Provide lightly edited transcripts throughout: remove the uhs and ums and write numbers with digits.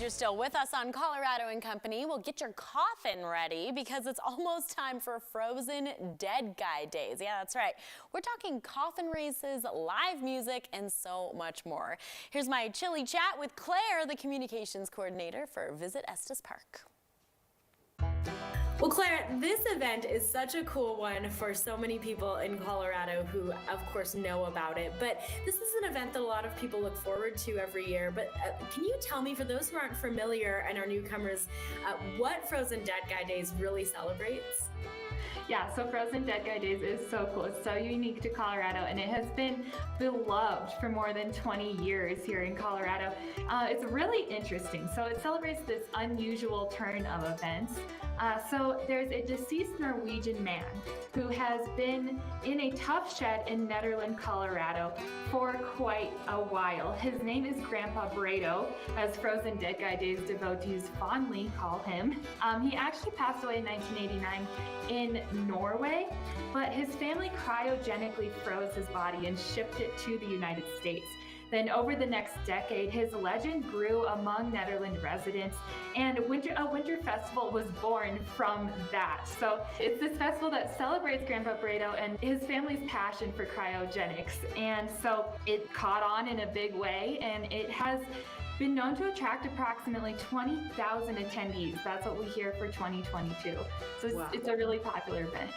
you're still with us on Colorado and Company. Well, get your coffin ready because it's almost time for Frozen Dead Guy Days. Yeah, that's right. We're talking coffin races, live music, and so much more. Here's my chilly chat with Claire, the communications coordinator for Visit Estes Park. Well, Claire, this event is such a cool one for so many people in Colorado who, of course, know about it. But this is an event that a lot of people look forward to every year. But can you tell me, for those who aren't familiar and are newcomers, what Frozen Dead Guy Days really celebrates? Yeah, so Frozen Dead Guy Days is so cool. It's so unique to Colorado, and it has been beloved for more than 20 years here in Colorado. It's really interesting. So it celebrates this unusual turn of events. So there's a deceased Norwegian man who has been in a tough shed in Nederland, Colorado for quite a while. His name is Grandpa Bredo, as Frozen Dead Guy Days devotees fondly call him. He actually passed away in 1989 in Norway, but his family cryogenically froze his body and shipped it to the United States. Then over the next decade, his legend grew among Nederland residents, and a winter festival was born from that. So it's this festival that celebrates Grandpa Bredo and his family's passion for cryogenics. And so it caught on in a big way, and it has been known to attract approximately 20,000 attendees. That's what we hear for 2022. So Wow. It's a really popular event.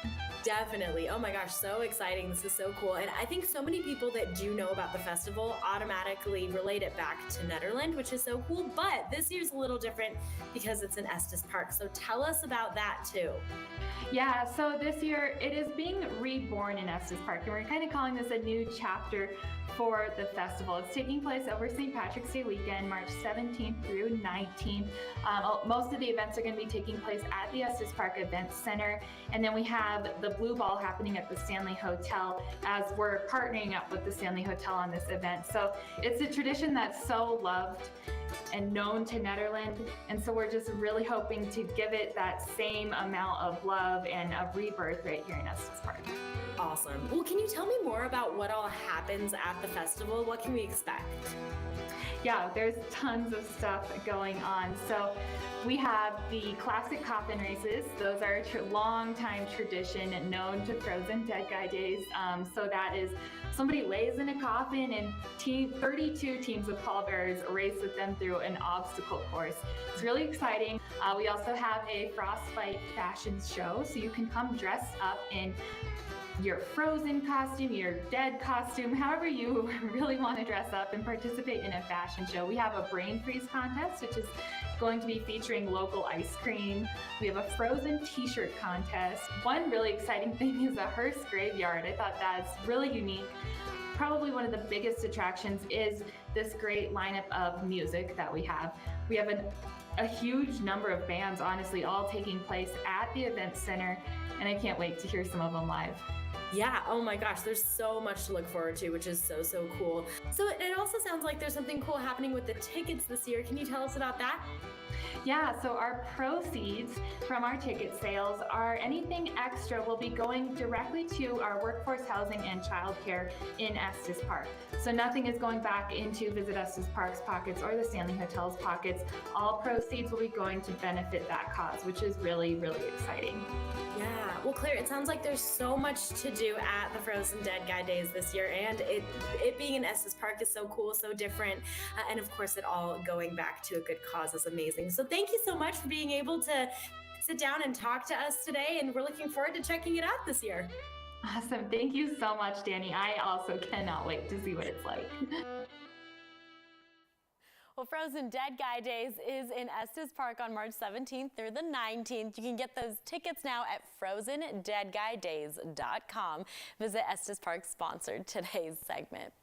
Definitely. Oh my gosh, so exciting. This is so cool. And I think so many people that do know about the festival automatically relate it back to Nederland, which is so cool. But this year's a little different because it's in Estes Park. So tell us about that too. Yeah, so this year it is being reborn in Estes Park, and we're kind of calling this a new chapter for the festival. It's taking place over St. Patrick's Day weekend, March 17th through 19th. Most of the events are going to be taking place at the Estes Park Event Center, and then we have the Blue Ball happening at the Stanley Hotel, as we're partnering up with the Stanley Hotel on this event. So it's a tradition that's so loved and known to Nederland, and so we're just really hoping to give it that same amount of love and of rebirth right here in Estes Park. Awesome. Well, can you tell me more about what all happens at the festival? What can we expect? Yeah, there's tons of stuff going on. So we have the classic coffin races. Those are a long-time tradition known to Frozen Dead Guy Days. So that is somebody lays in a coffin and 32 teams of pallbearers race with them through an obstacle course. It's really exciting. We also have a frostbite fashion show, so you can come dress up in your Frozen costume, your Dead costume, however you really want to dress up and participate in a fashion show. We have a brain freeze contest, which is going to be featuring local ice cream. We have a Frozen t-shirt contest. One really exciting thing is a hearse graveyard. I thought that's really unique. Probably one of the biggest attractions is this great lineup of music that we have. We have a huge number of bands, honestly, all taking place at the event center, and I can't wait to hear some of them live. Yeah, oh my gosh, there's so much to look forward to, which is so cool. So it also sounds like there's something cool happening with the tickets this year. Can you tell us about that? Yeah, so our proceeds from our ticket sales are anything extra will be going directly to our workforce housing and childcare in Estes Park. So nothing is going back into Visit Estes Park's pockets or the Stanley Hotel's pockets. All proceeds will be going to benefit that cause, which is really exciting. Yeah, well, Claire, it sounds like there's so much to do at the Frozen Dead Guy Days this year, and it being in Estes Park is so cool, so different, and of course it all going back to a good cause is amazing. So thank you so much for being able to sit down and talk to us today, and we're looking forward to checking it out this year. Awesome. Thank you so much, Danny. I also cannot wait to see what it's like. Well, Frozen Dead Guy Days is in Estes Park on March 17th through the 19th. You can get those tickets now at FrozenDeadGuyDays.com. Visit Estes Park sponsored today's segment.